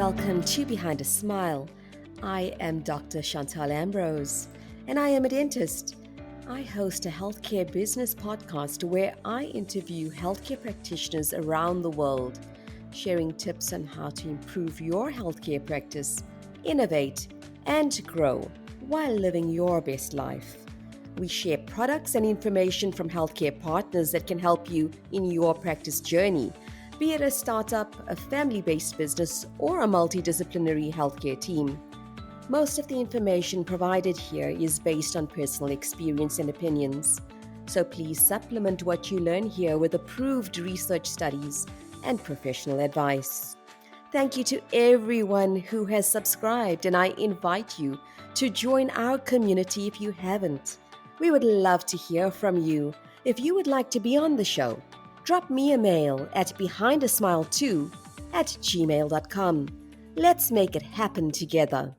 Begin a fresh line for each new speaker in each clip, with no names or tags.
welcome to Behind a Smile. I am Dr. Chantal Ambrose, and I am a dentist. I host a healthcare business podcast where I interview healthcare practitioners around the world, sharing tips on how to improve your healthcare practice, innovate, and grow while living your best life. We share products and information from healthcare partners that can help you in your practice journey, be it a startup, a family based business, or a multidisciplinary healthcare team. Most of the information provided here is based on personal experience and opinions. So please supplement what you learn here with approved research studies and professional advice. Thank you to everyone who has subscribed, and I invite you to join our community if you haven't. We would love to hear from you. If you would like to be on the show, drop me a mail at behindasmile2@gmail.com. Let's make it happen together.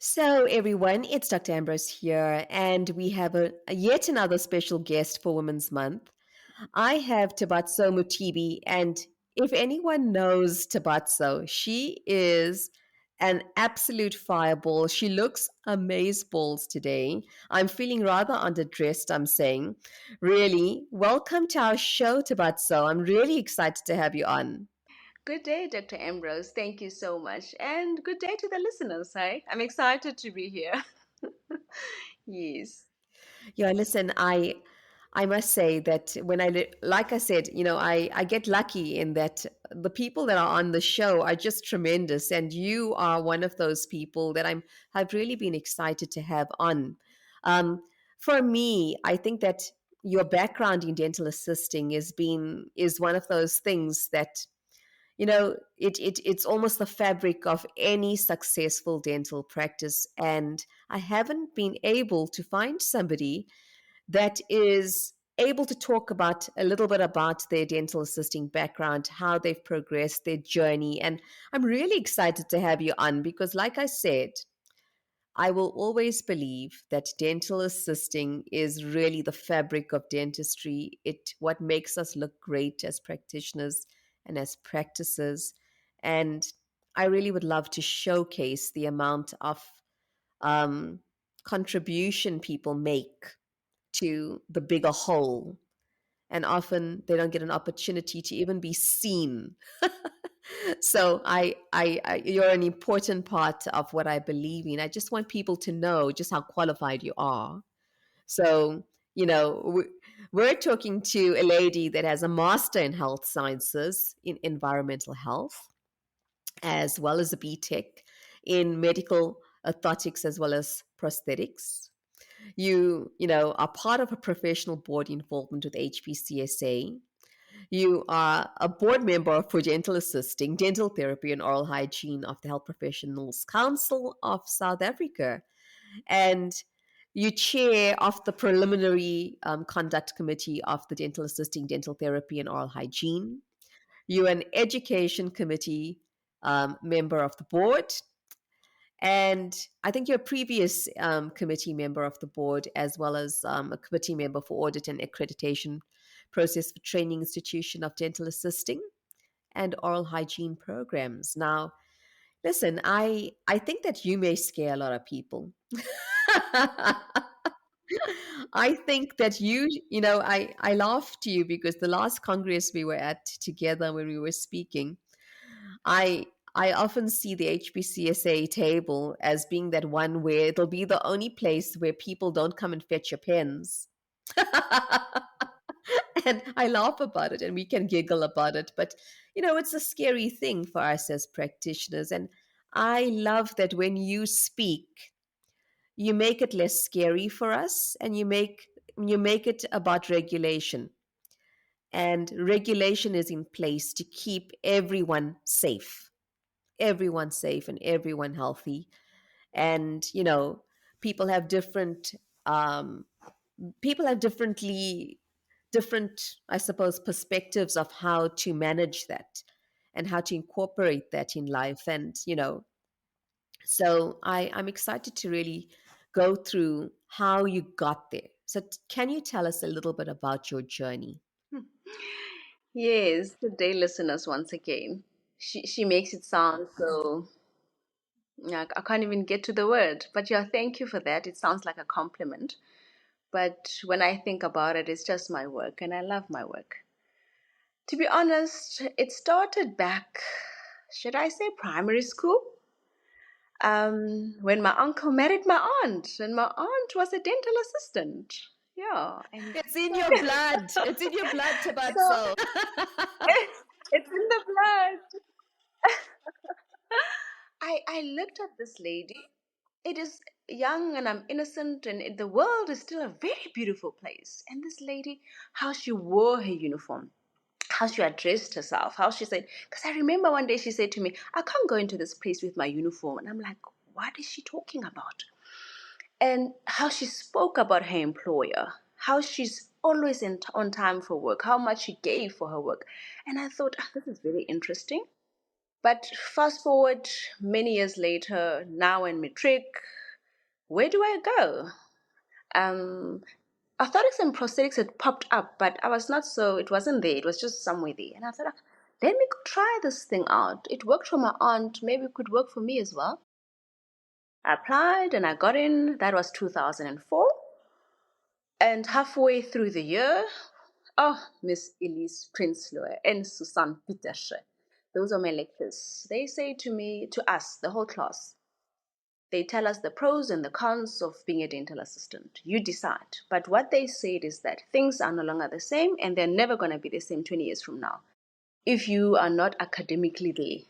So, everyone, it's Dr. Ambrose here, and we have yet another special guest for Women's Month. I have Tebatso Mutibi, and if anyone knows Tebatso, she is an absolute fireball. She looks amazeballs today. I'm feeling rather underdressed, I'm saying. Really, welcome to our show, Tebatso. I'm really excited to have you on.
Good day, Dr. Ambrose. Thank you so much. And good day to the listeners. Hey, I'm excited to be here. Yes.
Yeah, listen, I must say that like I said, I get lucky in that the people that are on the show are just tremendous, and you are one of those people that have really been excited to have on. Um, for me, I think that your background in dental assisting is one of those things that it's almost the fabric of any successful dental practice, and I haven't been able to find somebody that is able to talk about a little bit about their dental assisting background, how they've progressed their journey. And I'm really excited to have you on because, like I said, I will always believe that dental assisting is really the fabric of dentistry. What makes us look great as practitioners and as practices. And I really would love to showcase the amount of um, contribution people make to the bigger whole. And often they don't get an opportunity to even be seen. So you're an important part of what I believe in. I just want people to know just how qualified you are. So, we're talking to a lady that has a master in health sciences in environmental health, as well as a BTech in medical orthotics as well as prosthetics. You are part of a professional board involvement with HPCSA. You are a board member for dental assisting, dental therapy, and oral hygiene of the Health Professionals Council of South Africa. And you chair of the preliminary conduct committee of the dental assisting, dental therapy, and oral hygiene. You're an education committee member of the board. And I think you're a previous committee member of the board, as well as a committee member for audit and accreditation process for training institution of dental assisting and oral hygiene programs. Now, listen, I think that you may scare a lot of people. I think that I laugh to you because the last Congress we were at together when we were speaking, I I often see the HPCSA table as being that one where it'll be the only place where people don't come and fetch your pens. And I laugh about it and we can giggle about it. But, it's a scary thing for us as practitioners. And I love that when you speak, you make it less scary for us and you make it about regulation. And regulation is in place to keep everyone safe and everyone healthy. And people have um, different, I suppose, perspectives of how to manage that and how to incorporate that in life. And so I'm excited to really go through how you got there. So can you tell us a little bit about your journey?
Yes, good day, listeners, once again. She makes it sound so, yeah, I can't even get to the word. But yeah, thank you for that. It sounds like a compliment. But when I think about it, it's just my work, and I love my work. To be honest, it started back, should I say, primary school? When my uncle married my aunt, and my aunt was a dental assistant. Yeah, and
It's in your blood. It's in your blood,
so
Tebatso.
it's in the blood. I looked at this lady. It is young and I'm innocent, and the world is still a very beautiful place. And this lady, how she wore her uniform, how she addressed herself, how she said, because I remember one day she said to me, I can't go into this place with my uniform. And I'm like, what is she talking about? And how she spoke about her employer, how she's always on time for work, how much she gave for her work. And I thought, "Ah, this is very interesting." But fast forward many years later, now in matric, where do I go? Um, Orthotics and prosthetics had popped up, but I was not so, it wasn't there, it was just somewhere there. And I thought, "Ah, let me go try this thing out. It worked for my aunt, maybe it could work for me as well." I applied and I got in. That was 2004. And halfway through the year, oh, Miss Elise Prinsloo and Susan Petersche, those are my lectures. They say to me, to us, the whole class, they tell us the pros and the cons of being a dental assistant. You decide. But what they said is that things are no longer the same, and they're never going to be the same 20 years from now if you are not academically there.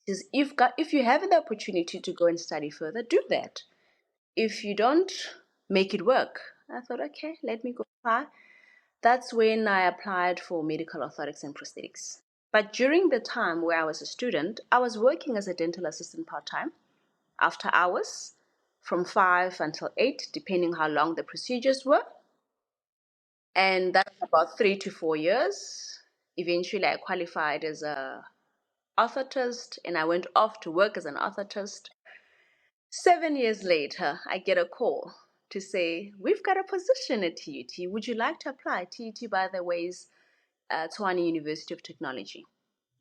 Because if you have the opportunity to go and study further, do that. If you don't, make it work. I thought, okay, let me go try. That's when I applied for medical orthotics and prosthetics. But during the time where I was a student, I was working as a dental assistant part time after hours from 5 until 8, depending how long the procedures were. And that's about 3 to 4 years. Eventually, I qualified as a orthotist and I went off to work as an orthotist. 7 years later, I get a call to say, we've got a position at TUT. Would you like to apply? TUT, by the way, is Tshwane University of Technology.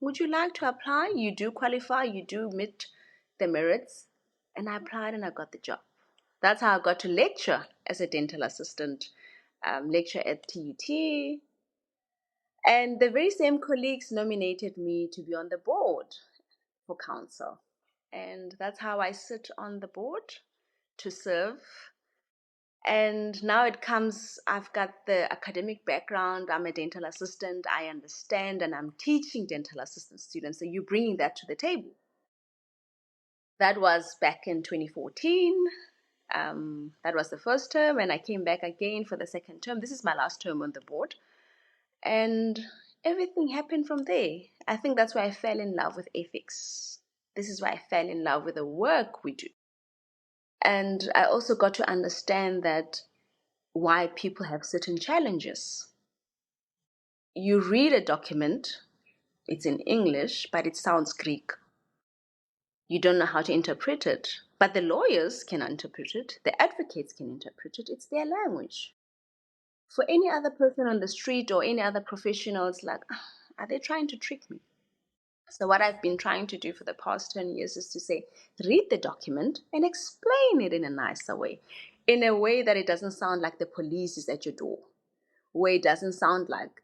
Would you like to apply? You do qualify, you do meet the merits. And I applied and I got the job. That's how I got to lecture as a dental assistant, lecture at TUT. And the very same colleagues nominated me to be on the board for council. And that's how I sit on the board to serve. And now it comes, I've got the academic background. I'm a dental assistant. I understand, and I'm teaching dental assistant students. So you're bringing that to the table. That was back in 2014. That was the first term, and I came back again for the second term. This is my last term on the board. And everything happened from there. I think that's why I fell in love with ethics. This is why I fell in love with the work we do. And I also got to understand that why people have certain challenges. You read a document, it's in English, but it sounds Greek. You don't know how to interpret it, but the lawyers can interpret it, the advocates can interpret it, it's their language. For any other person on the street or any other professional, it's like, "Ah, are they trying to trick me?" So, what I've been trying to do for the past 10 years is to say, read the document and explain it in a nicer way, in a way that it doesn't sound like the police is at your door, where it doesn't sound like,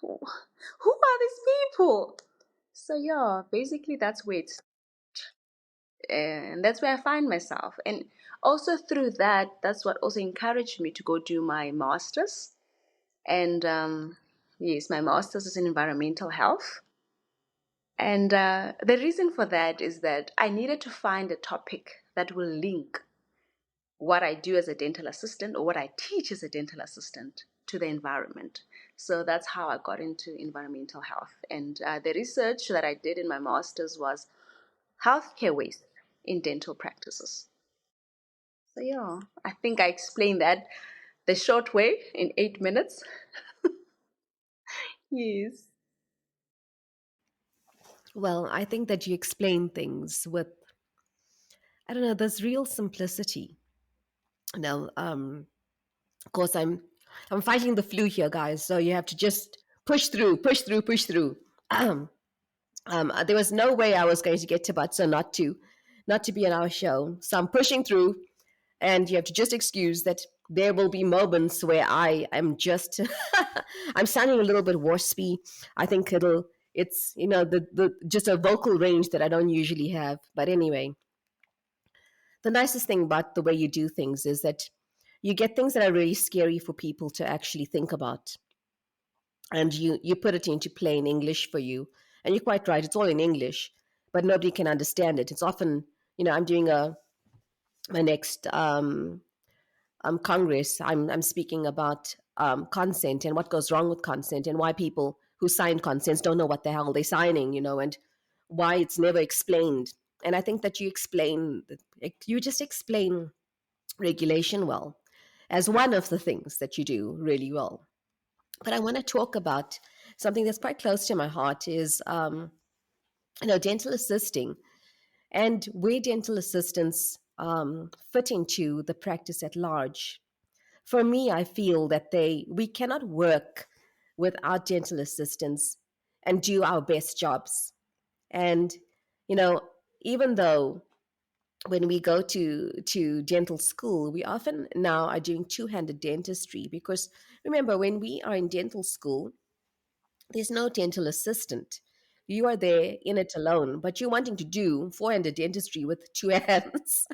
who are these people? So, yeah, basically, that's where it's, and that's where I find myself. And also through that, that's what also encouraged me to go do my master's. And yes, my master's is in environmental health. And the reason for that is that I needed to find a topic that will link what I do as a dental assistant or what I teach as a dental assistant to the environment. So that's how I got into environmental health. And the research that I did in my master's was healthcare waste in dental practices. So, yeah, I think I explained that the short way in 8 minutes. Yes.
Well, I think that you explain things with, I don't know, there's real simplicity. Now, of course, I'm fighting the flu here, guys. So you have to just push through, push through, push through. There was no way I was going to get Tebatso not to be on our show. So I'm pushing through, and you have to just excuse that there will be moments where I am just I'm sounding a little bit waspy. I think it's the just a vocal range that I don't usually have. But anyway, the nicest thing about the way you do things is that you get things that are really scary for people to actually think about, and you put it into plain English for you. And you're quite right, it's all in English, but nobody can understand it. It's often, I'm doing a my next Congress. I'm speaking about consent and what goes wrong with consent, and why people who sign consents don't know what the hell they're signing, and why it's never explained. And I think that you just explain regulation well as one of the things that you do really well. But I want to talk about something that's quite close to my heart is dental assisting, and where dental assistants fit into the practice at large. For me, I feel that we cannot work without dental assistants and do our best jobs. And you know, even though when we go to dental school, we often now are doing two-handed dentistry, because remember, when we are in dental school, there's no dental assistant. You are there in it alone, but you're wanting to do four-handed dentistry with two hands.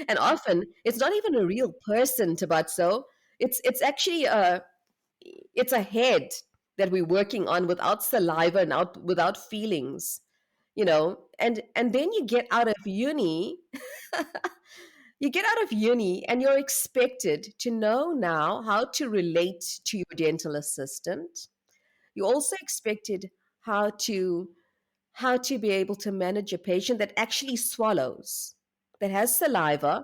And often it's not even a real person, Tabatso. It's actually it's a head that we're working on without saliva and without feelings, and then you get out of uni and you're expected to know now how to relate to your dental assistant. You're also expected how to be able to manage a patient that actually swallows, that has saliva,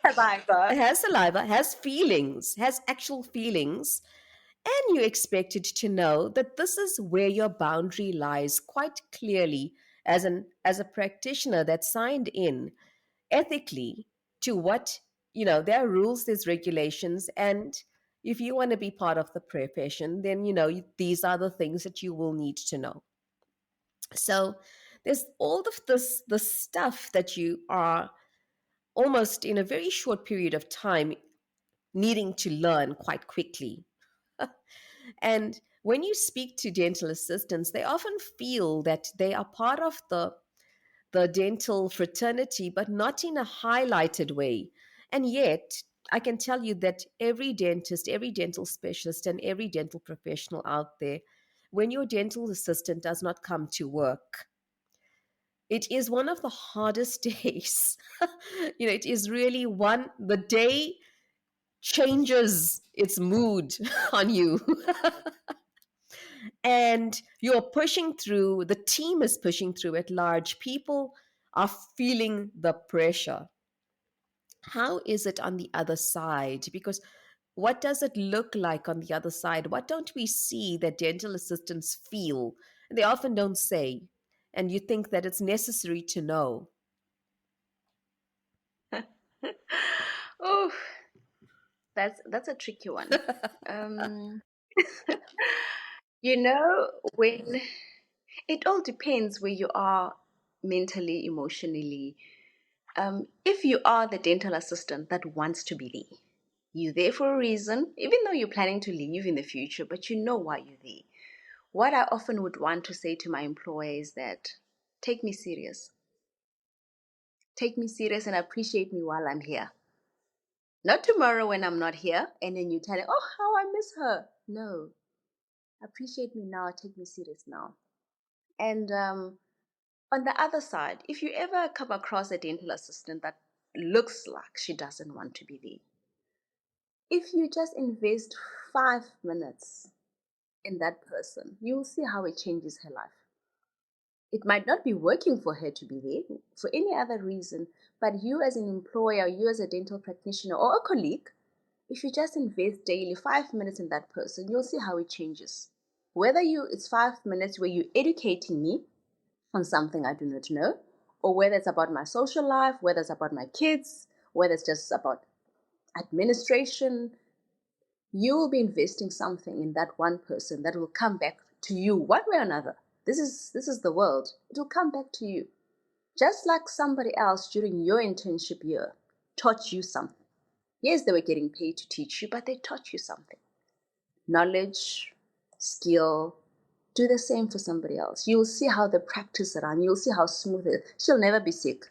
Survivor.
has feelings, has actual feelings. And you're expected to know that this is where your boundary lies quite clearly as a practitioner that signed in ethically to what, there are rules, there's regulations, and if you want to be part of the profession, then these are the things that you will need to know. So there's all of the stuff that you are almost in a very short period of time needing to learn quite quickly. And when you speak to dental assistants, they often feel that they are part of the dental fraternity, but not in a highlighted way. And yet, I can tell you that every dentist, every dental specialist, and every dental professional out there, when your dental assistant does not come to work, it is one of the hardest days. It is really the day changes its mood on you. And you're pushing through, the team is pushing through at large. People are feeling the pressure. How is it on the other side? Because what does it look like on the other side? What don't we see that dental assistants feel? They often don't say. And you think that it's necessary to know.
Oh, that's a tricky one. Um, when it all depends where you are mentally, emotionally. If you are the dental assistant that wants to be there, you're there for a reason, even though you're planning to leave in the future, but you know why you're there. What I often would want to say to my employer is that take me serious. Take me serious and appreciate me while I'm here. Not tomorrow when I'm not here and then you tell her, oh, how I miss her. No, appreciate me now, take me serious now. And on the other side, if you ever come across a dental assistant that looks like she doesn't want to be there, if you just invest 5 minutes in that person, you'll see how it changes her life. It might not be working for her to be there for any other reason, but you as an employer, you as a dental practitioner or a colleague, if you just invest daily 5 minutes in that person, you'll see how it changes. Whether it's 5 minutes where you're educating me on something I do not know, or whether it's about my social life, whether it's about my kids, whether it's just about administration, you will be investing something in that one person that will come back to you one way or another. This is the world. It will come back to you. Just like somebody else during your internship year taught you something. Yes, they were getting paid to teach you, but they taught you something. Knowledge, skill. Do the same for somebody else. You'll see how they practice it on. You'll see how smooth it is. She'll never be sick.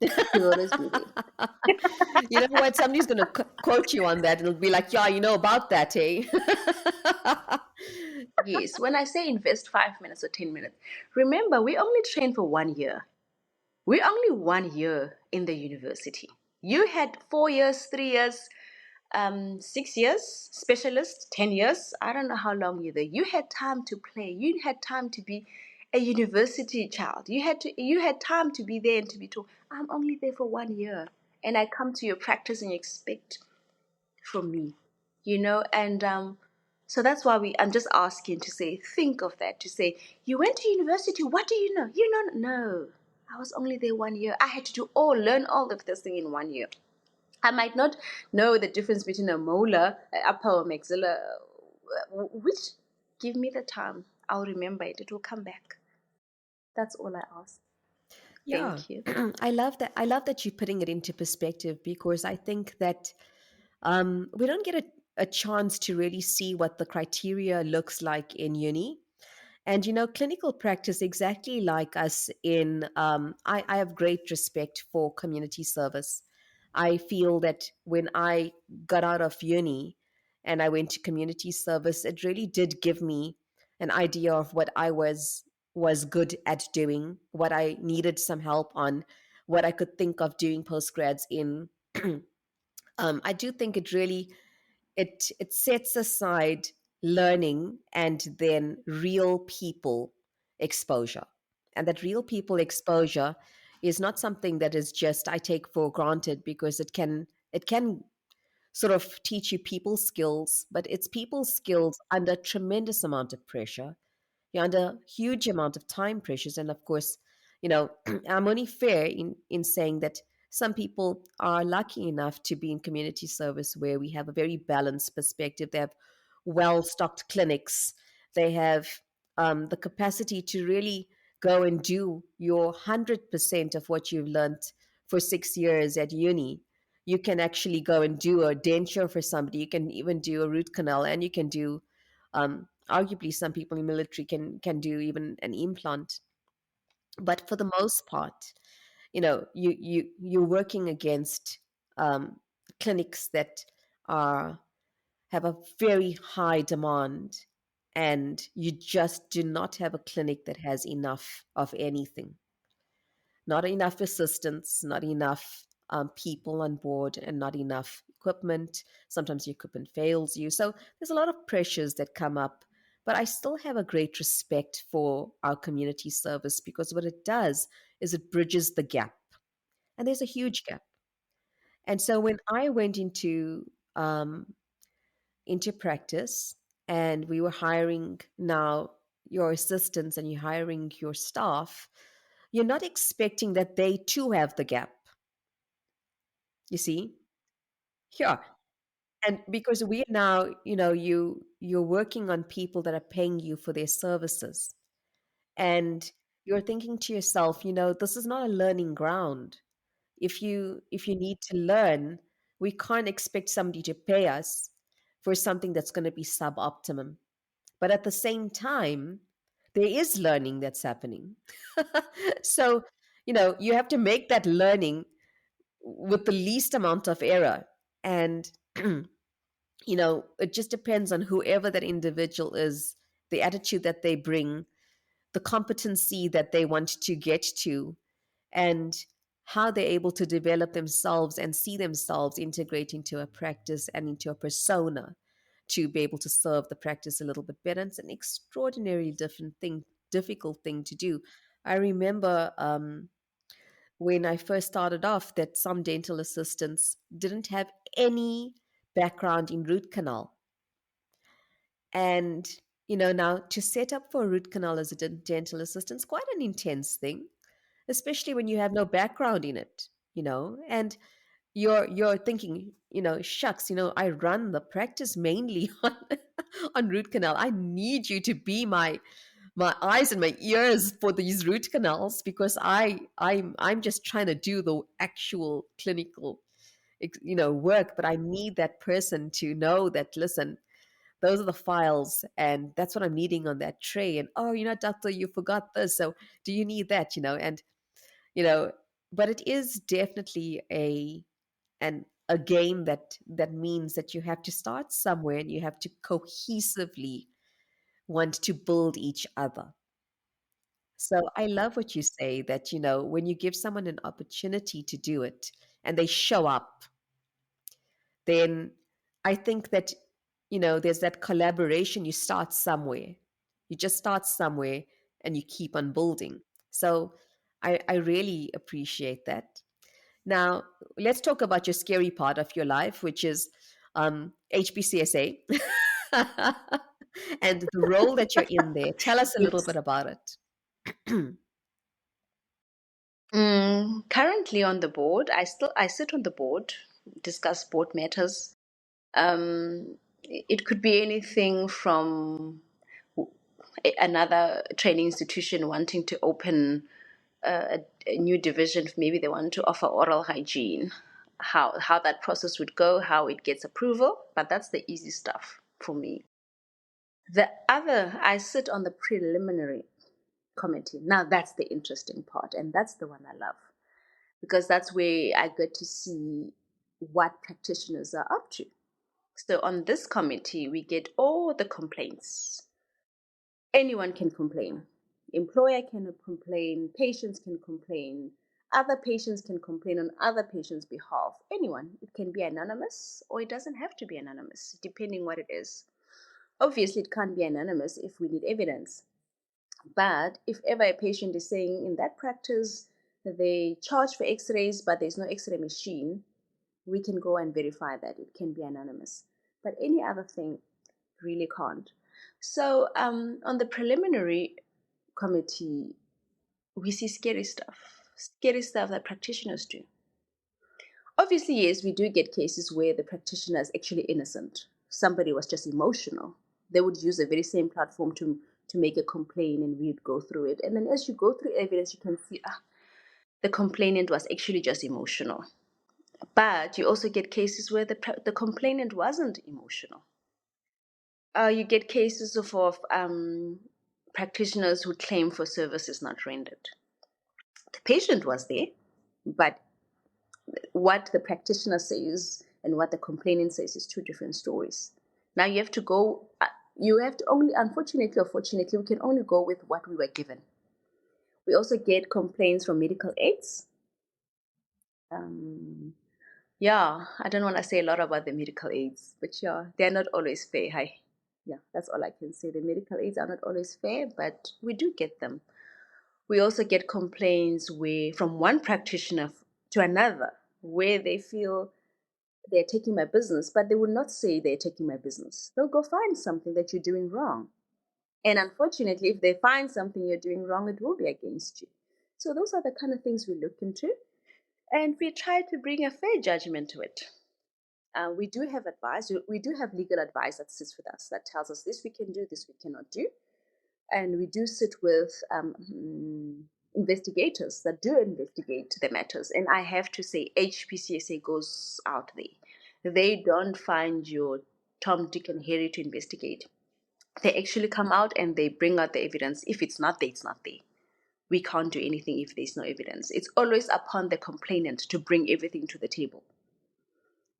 She'll always be there.
You know what? Somebody's going to quote you on that. It'll be like, yeah, you know about that, eh?
Yes, when I say invest 5 minutes or 10 minutes, remember we only train for 1 year. We're only 1 year in the university. You had 4 years, 3 years, 6 years, specialist, 10 years. I don't know how long you're there. You had time to play. You had time to be a university child. You had time to be there and to be taught. I'm only there for 1 year. And I come to your practice and you expect from me, and so that's why I'm just asking to say, think of that, to say, you went to university, what do you know? You know, no, I was only there 1 year. I had to learn all of this thing in 1 year. I might not know the difference between a molar, upper or maxilla, which, give me the time, I'll remember it, it will come back. That's all I ask.
Yeah.
Thank you.
I love that. I love that you're putting it into perspective, because I think that we don't get a chance to really see what the criteria looks like in uni. And, clinical practice, exactly like us I have great respect for community service. I feel that when I got out of uni and I went to community service, it really did give me an idea of what I was good at doing, what I needed some help on, what I could think of doing postgrads in. I do think it really it sets aside learning and then real people exposure, and that real people exposure is not something that is just I take for granted, because it can sort of teach you people skills, but it's people skills under tremendous amount of pressure. You're under huge amount of time pressures, and of course, I'm only fair in saying that some people are lucky enough to be in community service where we have a very balanced perspective. They have well stocked clinics. They have the capacity to really go and do your 100% of what you've learned for 6 years at uni. You can actually go and do a denture for somebody. You can even do a root canal, and you can do arguably some people in military can do even an implant. But for the most part, you're working against clinics that are have a very high demand, and you just do not have a clinic that has enough of anything. Not enough assistance, not enough people on board, and not enough equipment. Sometimes the equipment fails you. So there's a lot of pressures that come up. But I still have a great respect for our community service, because what it does is it bridges the gap. And there's a huge gap. And so when I went into practice, and we were hiring now your assistants and you're hiring your staff, you're not expecting that they too have the gap. You see? Yeah. And because we are now, you're working on people that are paying you for their services. And you're thinking to yourself, this is not a learning ground. If you need to learn, we can't expect somebody to pay us for something that's going to be suboptimum. But at the same time, there is learning that's happening. So, you have to make that learning with the least amount of error. And it just depends on whoever that individual is, the attitude that they bring, the competency that they want to get to, and how they're able to develop themselves and see themselves integrate into a practice and into a persona to be able to serve the practice a little bit better. And it's an extraordinarily difficult thing to do. I remember when I first started off that some dental assistants didn't have any background in root canal. And, now to set up for a root canal as a dental assistant is quite an intense thing, especially when you have no background in it, and you're thinking, shucks, I run the practice mainly on on root canal. I need you to be my eyes and my ears for these root canals, because I'm just trying to do the actual clinical work, but I need that person to know that, listen, those are the files and that's what I'm needing on that tray. And oh, doctor, you forgot this, so do you need that? And you know but it is definitely a game that means that you have to start somewhere and you have to cohesively want to build each other. So I love what you say, that when you give someone an opportunity to do it and they show up, then I think that there's that collaboration. You start somewhere, you just start somewhere, and you keep on building. So I really appreciate that. Now, let's talk about your scary part of your life, which is HPCSA and the role that you're in there. Tell us a little
Yes.
bit about it.
Currently on the board, I sit on the board, discuss board matters. It could be anything from another training institution wanting to open a new division. Maybe they want to offer oral hygiene. How that process would go, how it gets approval, but that's the easy stuff for me. The other, I sit on the preliminary committee. Now that's the interesting part, and that's the one I love, because that's where I get to see what practitioners are up to. So on this committee, we get all the complaints. Anyone can complain. Employer can complain, patients can complain, other patients can complain on other patients' behalf. Anyone. It can be anonymous or it doesn't have to be anonymous, depending what it is. Obviously, it can't be anonymous if we need evidence. But if ever a patient is saying in that practice they charge for x-rays but there's no x-ray machine, we can go and verify that. It can be anonymous. But any other thing really can't. So on the preliminary committee, we see scary stuff that practitioners do. Obviously, yes, we do get cases where the practitioner is actually innocent. Somebody was just emotional. They would use the very same platform to make a complaint, and we'd go through it. And then as you go through evidence, you can see, the complainant was actually just emotional. But you also get cases where the complainant wasn't emotional. You get cases of practitioners who claim for services not rendered. The patient was there, but what the practitioner says and what the complainant says is two different stories. Now you have to go, you have to only, unfortunately or fortunately, we can only go with what we were given. We also get complaints from medical aids. Yeah, I don't want to say a lot about the medical aids, but yeah, they're not always fair. Hi. Yeah, that's all I can say. The medical aids are not always fair, but we do get them. We also get complaints from one practitioner to another where they feel they're taking my business, but they will not say they're taking my business. They'll go find something that you're doing wrong. And unfortunately, if they find something you're doing wrong, it will be against you. So those are the kind of things we look into. And we try to bring a fair judgment to it. We do have advice. We do have legal advice that sits with us that tells us this we can do, this we cannot do. And we do sit with investigators that do investigate the matters. And I have to say, HPCSA goes out there. They don't find your Tom, Dick, and Harry to investigate. They actually come out and they bring out the evidence. If it's not there, it's not there. We can't do anything if there's no evidence. It's always upon the complainant to bring everything to the table.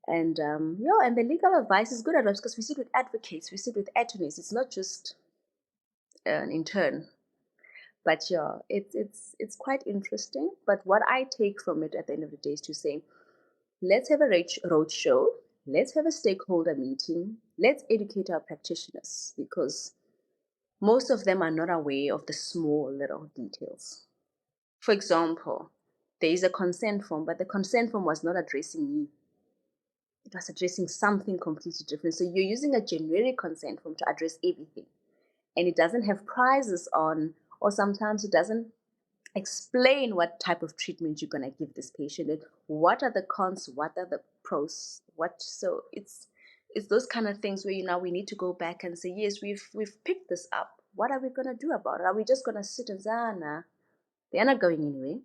And and the legal advice is good advice because we sit with advocates, we sit with attorneys. It's not just an intern. But yeah, it's quite interesting. But what I take from it at the end of the day is to say, let's have a road show, let's have a stakeholder meeting, let's educate our practitioners, because most of them are not aware of the small little details. For example, there is a consent form, but the consent form was not addressing me. It was addressing something completely different. So you're using a generic consent form to address everything. And it doesn't have prices on, or sometimes it doesn't explain what type of treatment you're going to give this patient and what are the cons, what are the pros, so it's those kind of things where we need to go back and say, yes, we've picked this up, What are we going to do about it? Are we just going to sit and say, ah, nah, they're not going anywhere?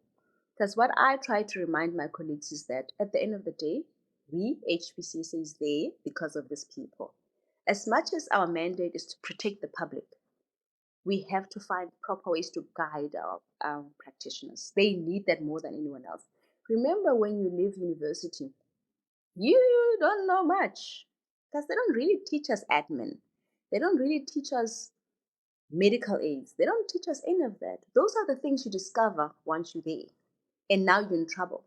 Because what I try to remind my colleagues is that at the end of the day, we, HPCSA, is there because of these people. As much as our mandate is to protect the public, we have to find proper ways to guide our practitioners. They need that more than anyone else. Remember, when you leave university, you don't know much because they don't really teach us admin. They don't really teach us medical aids. They don't teach us any of that. Those are the things you discover once you're there, and now you're in trouble.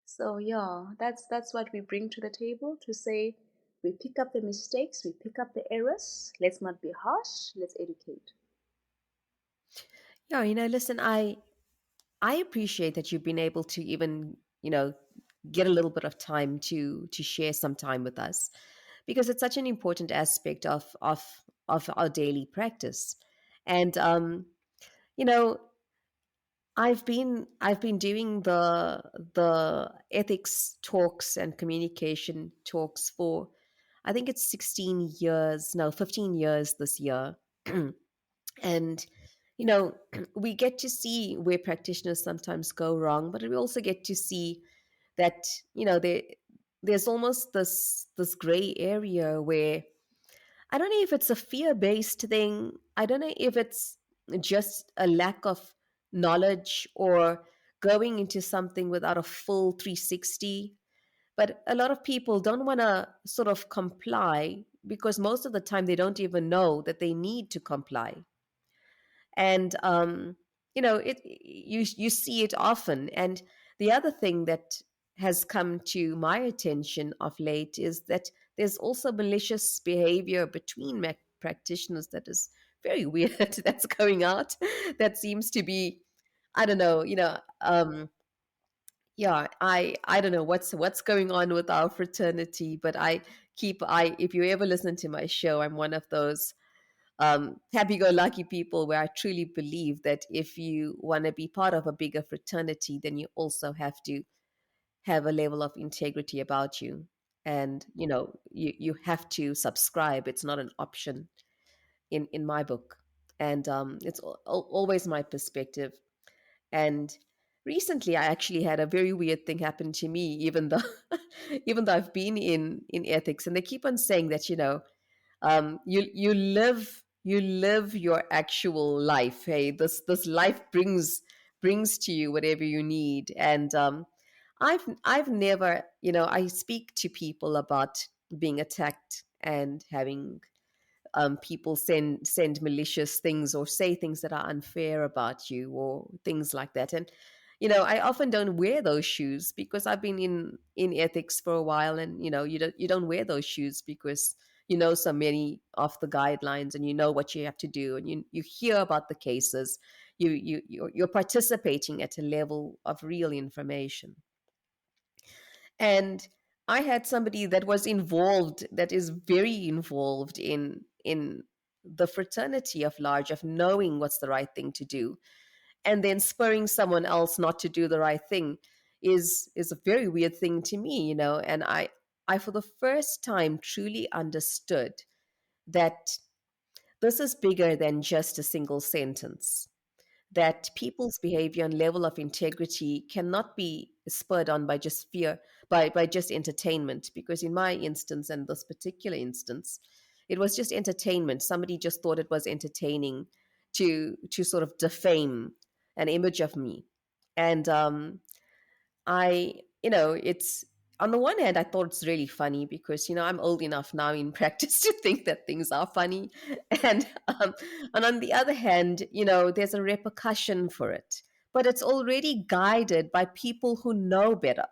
So yeah, that's what we bring to the table to say we pick up the mistakes, we pick up the errors. Let's not be harsh. Let's educate.
Yeah, listen, I appreciate that you've been able to even, get a little bit of time to share some time with us, because it's such an important aspect of our daily practice. And you know, I've been doing the ethics talks and communication talks for, I think it's 16 years, no, 15 years this year. And we get to see where practitioners sometimes go wrong, but we also get to see that there's almost this gray area where I don't know if it's a fear-based thing. I don't know if it's just a lack of knowledge or going into something without a full 360. But a lot of people don't want to sort of comply because most of the time they don't even know that they need to comply. And you see it often. And the other thing that has come to my attention of late is that there's also malicious behavior between practitioners that is very weird that's going out, that seems to be, I don't know, yeah, I don't know what's going on with our fraternity, but I if you ever listen to my show, I'm one of those happy-go-lucky people where I truly believe that if you want to be part of a bigger fraternity, then you also have to have a level of integrity about you, and you have to subscribe. It's not an option in my book, and it's always my perspective. And recently, I actually had a very weird thing happen to me, even though even though I've been in ethics, and they keep on saying that you live your actual life. Hey, this life brings to you whatever you need. And I've never, I speak to people about being attacked and having people send malicious things or say things that are unfair about you or things like that. And I often don't wear those shoes because I've been in ethics for a while, and you don't wear those shoes because you know so many of the guidelines, and you know what you have to do, and you hear about the cases. You're participating at a level of real information. And I had somebody that was involved, that is very involved in the fraternity of large, of knowing what's the right thing to do, and then spurring someone else not to do the right thing is a very weird thing to me. And I for the first time truly understood that this is bigger than just a single sentence, that people's behavior and level of integrity cannot be spurred on by just fear, by just entertainment. Because in my instance, and this particular instance, it was just entertainment. Somebody just thought it was entertaining to sort of defame an image of me. And it's, on the one hand, I thought it's really funny because I'm old enough now in practice to think that things are funny, and and on the other hand, there's a repercussion for it, but it's already guided by people who know better.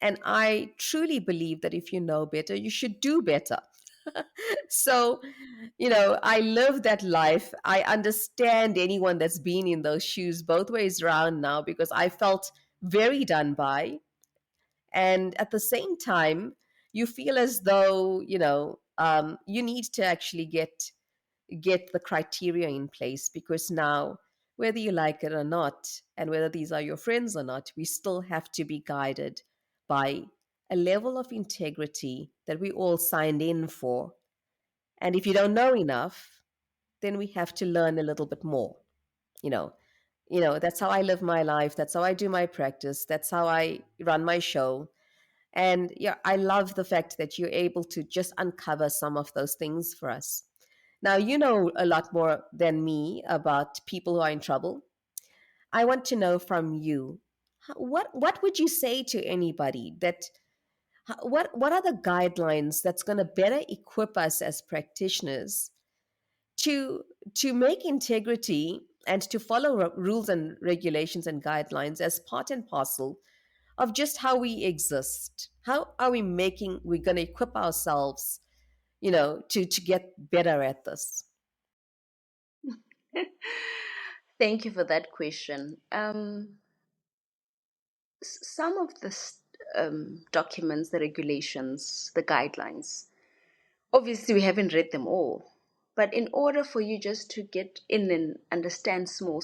And I truly believe that if you know better, you should do better. So, I live that life. I understand anyone that's been in those shoes both ways around now, because I felt very done by. And at the same time, you feel as though, you need to actually get the criteria in place, because now, whether you like it or not, and whether these are your friends or not, we still have to be guided by a level of integrity that we all signed in for. And if you don't know enough, then we have to learn a little bit more. You know, that's how I live my life. That's how I do my practice. That's how I run my show. And yeah, I love the fact that you're able to just uncover some of those things for us. Now, you know a lot more than me about people who are in trouble. I want to know from you, what would you say to anybody that what are the guidelines that's going to better equip us as practitioners to make integrity and to follow rules and regulations and guidelines as part and parcel of just how we exist? How are we're going to equip ourselves, to get better at this?
Thank you for that question. Some of the documents, the regulations, the guidelines, obviously we haven't read them all. But in order for you just to get in and understand small,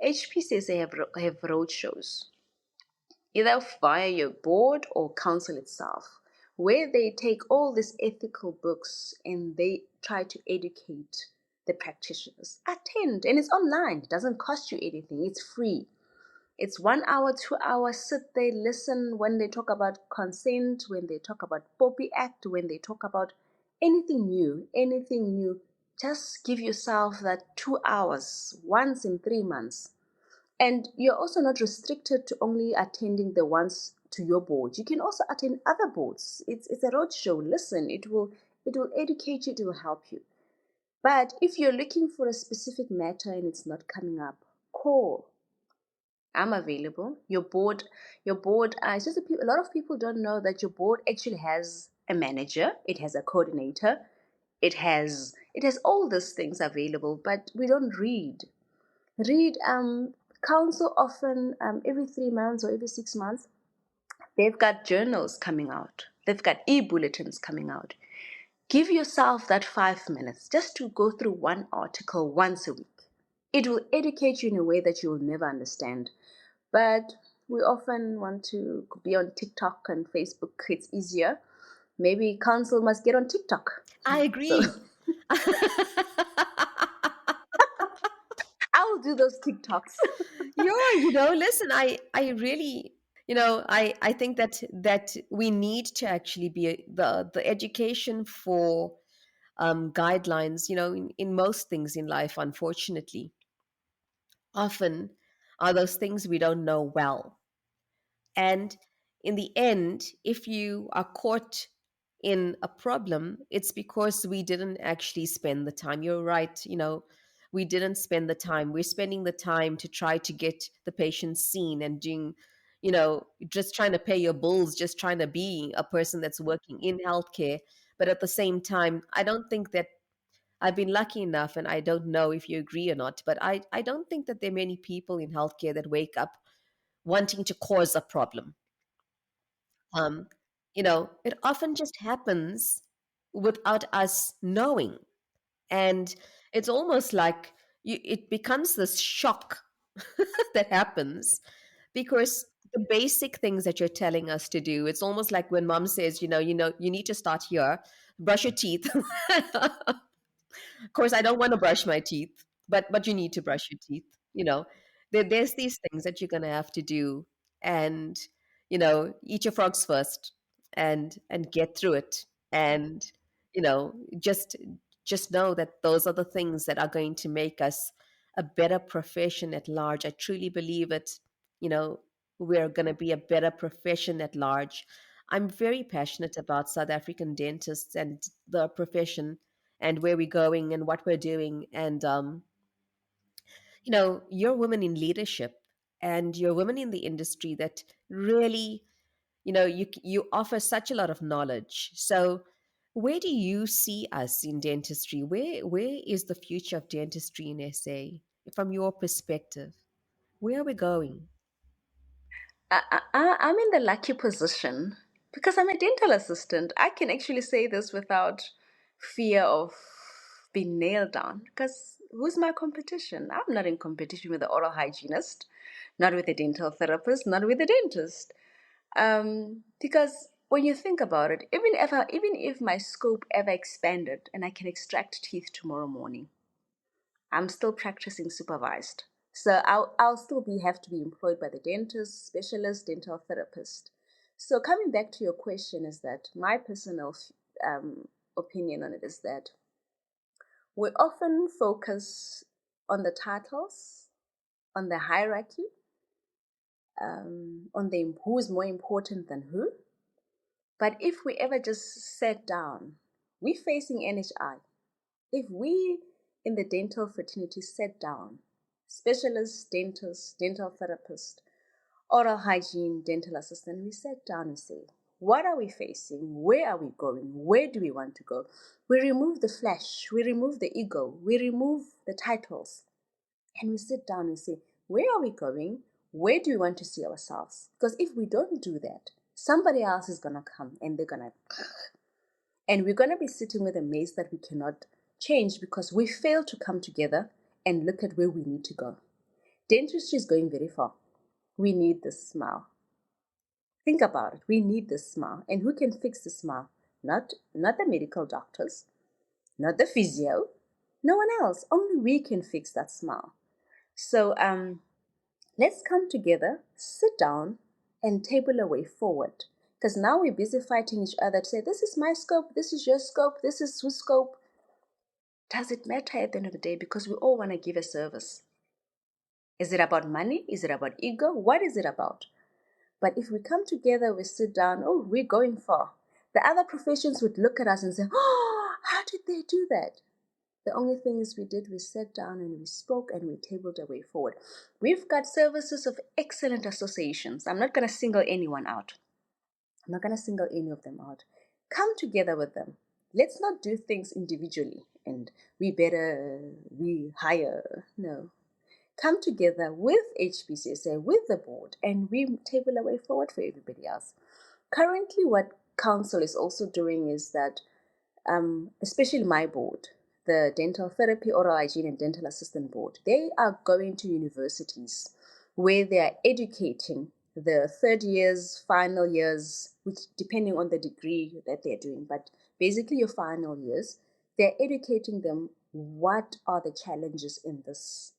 HP says they have road shows, either via your board or council itself, where they take all these ethical books and they try to educate the practitioners. Attend, and it's online. It doesn't cost you anything. It's free. It's 1 hour, 2 hours. Sit there, listen when they talk about consent, when they talk about Poppy Act, when they talk about anything new, anything new. Just give yourself that 2 hours once in 3 months. And you're also not restricted to only attending the ones to your board. You can also attend other boards. It's a roadshow. Listen, it will educate you, it will help you. But if you're looking for a specific matter and it's not coming up, call. I'm available. Your board. It's just a lot of people don't know that your board actually has a manager. It has a coordinator. It has all these things available, but we don't read. Council often, every 3 months or every 6 months, they've got journals coming out, they've got e-bulletins coming out. Give yourself that 5 minutes just to go through one article once a week. It will educate you in a way that you will never understand. But we often want to be on TikTok and Facebook. It's easier. Maybe council must get on TikTok.
I
So
agree.
I will do those TikToks.
Listen, I really, I think that we need to actually be the education for guidelines, in most things in life, unfortunately, often are those things we don't know well. And in the end, if you are caught in a problem, it's because we didn't actually spend the time. You're right, we didn't spend the time. We're spending the time to try to get the patient seen and doing, just trying to pay your bills, just trying to be a person that's working in healthcare. But at the same time, I don't think that I've been lucky enough, and I don't know if you agree or not, but I don't think that there are many people in healthcare that wake up wanting to cause a problem. um, it often just happens without us knowing. And it's almost like it becomes this shock that happens because the basic things that you're telling us to do, it's almost like when mom says, you need to start here, brush your teeth. Of course, I don't want to brush my teeth, but you need to brush your teeth. There's these things that you're gonna have to do, and eat your frogs first, and get through it, and just know that those are the things that are going to make us a better profession at large. I truly believe it. You know, we're going to be a better profession at large. I'm very passionate about South African dentists and the profession and where we're going and what we're doing. And, you're women in leadership and you're women in the industry that really, you offer such a lot of knowledge. So, where do you see us in dentistry? Where is the future of dentistry in SA from your perspective? Where are we going?
I'm in the lucky position because I'm a dental assistant. I can actually say this without fear of being nailed down because who's my competition? I'm not in competition with the oral hygienist, not with the dental therapist, not with the dentist. Because when you think about it, even if my scope ever expanded and I can extract teeth tomorrow morning, I'm still practicing supervised. So I'll still have to be employed by the dentist, specialist, dental therapist. So coming back to your question is that my personal opinion on it is that we often focus on the titles, on the hierarchy, on the who is more important than who. But if we ever just sat down, we're facing NHI. If we in the dental fraternity sat down, specialists, dentists, dental therapist, oral hygiene, dental assistant, we sat down and say, what are we facing? Where are we going? Where do we want to go? We remove the flesh, we remove the ego, we remove the titles, and we sit down and say, where are we going? Where do we want to see ourselves? Because if we don't do that, somebody else is going to come and they're going to, and we're going to be sitting with a maze that we cannot change because we fail to come together and look at where we need to go. Dentistry is going very far. We need this smile. Think about it. We need this smile. And who can fix the smile? Not the medical doctors, not the physio, no one else. Only we can fix that smile. So let's come together, sit down, and table a way forward. Because now we're busy fighting each other to say, this is my scope, this is your scope, this is whose scope. Does it matter at the end of the day? Because we all want to give a service. Is it about money? Is it about ego? What is it about? But if we come together, we sit down, oh, we're going far. The other professions would look at us and say, oh, how did they do that? The only thing is we did, we sat down and we spoke and we tabled a way forward. We've got services of excellent associations. I'm not going to single anyone out. I'm not going to single any of them out. Come together with them. Let's not do things individually and we hire. No. Come together with HPCSA, with the board, and we table a way forward for everybody else. Currently, what council is also doing is that, especially my board, the Dental Therapy, Oral Hygiene, and Dental Assistant Board, they are going to universities where they are educating the third years, final years, which depending on the degree that they're doing, but basically your final years, they're educating them what are the challenges in this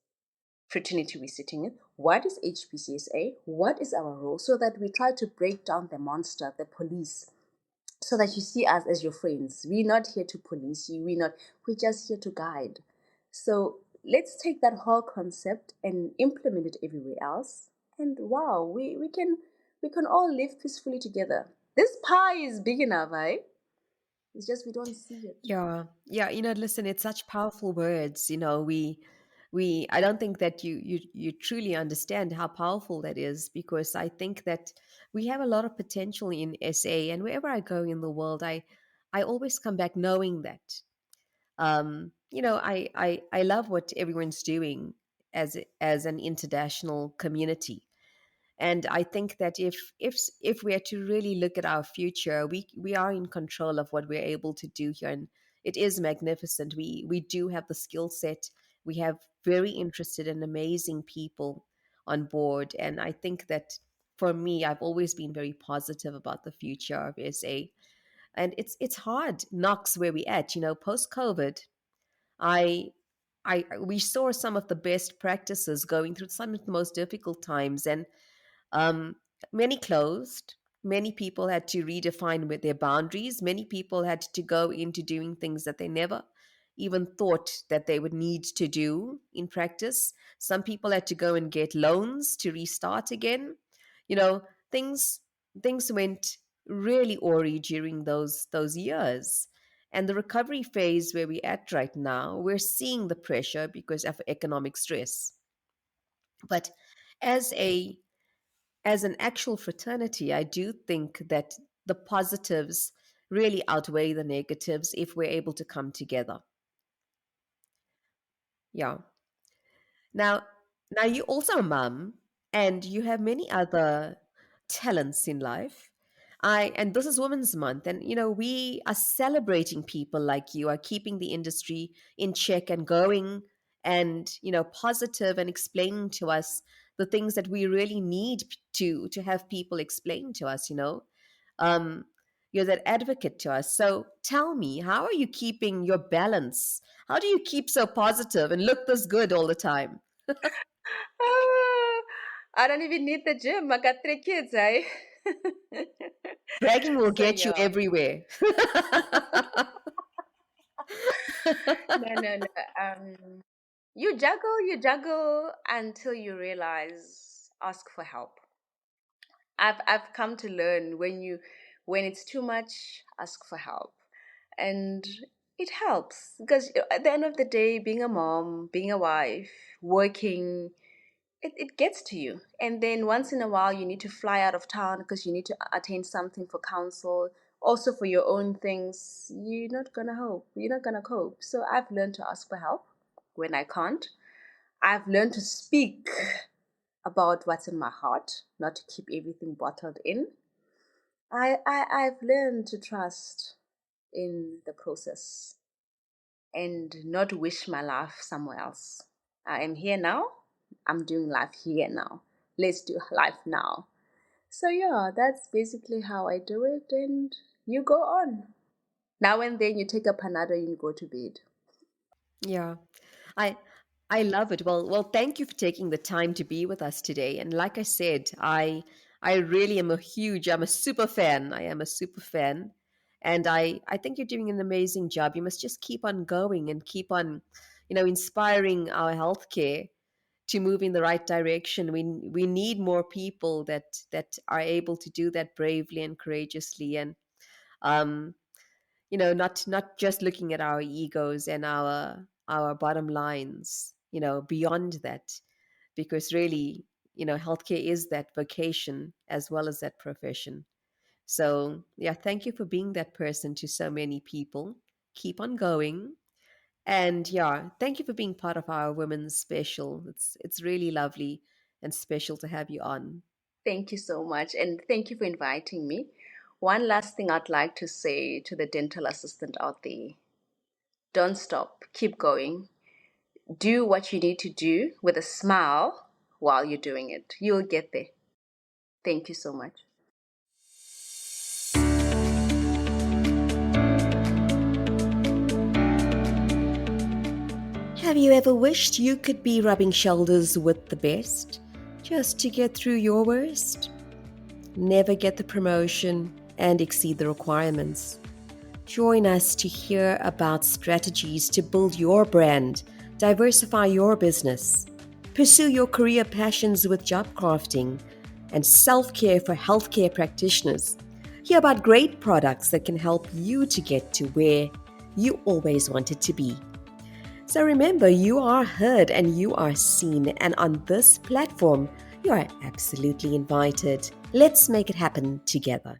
fraternity we're sitting in, what is HPCSA, what is our role, so that we try to break down the monster, the police, so that you see us as your friends. We're not here to police you, we're just here to guide. So let's take that whole concept and implement it everywhere else. And wow, we can all live peacefully together. This pie is big enough, eh? It's just we don't see it.
Yeah, yeah. Listen, it's such powerful words. I don't think that you truly understand how powerful that is, because I think that we have a lot of potential in SA, and wherever I go in the world, I always come back knowing that. I love what everyone's doing as an international community. And I think that if we are to really look at our future, we are in control of what we're able to do here, and it is magnificent. We do have the skill set. We have very interested and amazing people on board, and I think that for me, I've always been very positive about the future of SA. And it's hard knocks where we at. Post COVID, I we saw some of the best practices going through some of the most difficult times, and um, many closed. Many people had to redefine with their boundaries. Many people had to go into doing things that they never even thought that they would need to do in practice. Some people had to go and get loans to restart again. You know, things things went really awry during those years. And the recovery phase where we're at right now, we're seeing the pressure because of economic stress. But as a as an actual fraternity, I do think that the positives really outweigh the negatives if we're able to come together. Yeah. Now, now you're also a mum, and you have many other talents in life. And this is Women's Month, and we are celebrating people like you, are keeping the industry in check and going, and positive, and explaining to us the things that we really need to have people explain to us. Um, You're that advocate to us. So tell me, how are you keeping your balance? How do you keep so positive and look this good all the time?
Ah, I don't even need the gym. I got three kids, eh?
Bragging will
So
get you
yeah.
everywhere.
No, no, no. You juggle until you realize ask for help. I've come to learn when it's too much, ask for help. And it helps because at the end of the day, being a mom, being a wife, working, it gets to you. And then once in a while, you need to fly out of town because you need to attend something for council, also for your own things. You're not gonna cope. So I've learned to ask for help when I can't. I've learned to speak about what's in my heart, not to keep everything bottled in. I've learned to trust in the process and not wish my life somewhere else. I am here now. I'm doing life here now. Let's do life now. So yeah, that's basically how I do it, and you go on. Now and then you take a panado and you go to bed.
Yeah. I I love it. Well, thank you for taking the time to be with us today. And like I said, I really am I'm a super fan. I am a super fan. And I think you're doing an amazing job. You must just keep on going and keep on, inspiring our healthcare to move in the right direction. We need more people that are able to do that bravely and courageously, and um not just looking at our egos and our bottom lines, beyond that, because really, healthcare is that vocation as well as that profession. So yeah, thank you for being that person to so many people. Keep on going. And yeah, thank you for being part of our women's special. It's really lovely and special to have you on.
Thank you so much, and thank you for inviting me. One last thing I'd like to say to the dental assistant out there: don't stop, keep going. Do what you need to do with a smile while you're doing it. You'll get there. Thank you so much.
Have you ever wished you could be rubbing shoulders with the best just to get through your worst? Never get the promotion and exceed the requirements. Join us to hear about strategies to build your brand, diversify your business, pursue your career passions with job crafting, and self care for healthcare practitioners. Hear about great products that can help you to get to where you always wanted to be. So remember, you are heard and you are seen, and on this platform, you are absolutely invited. Let's make it happen together.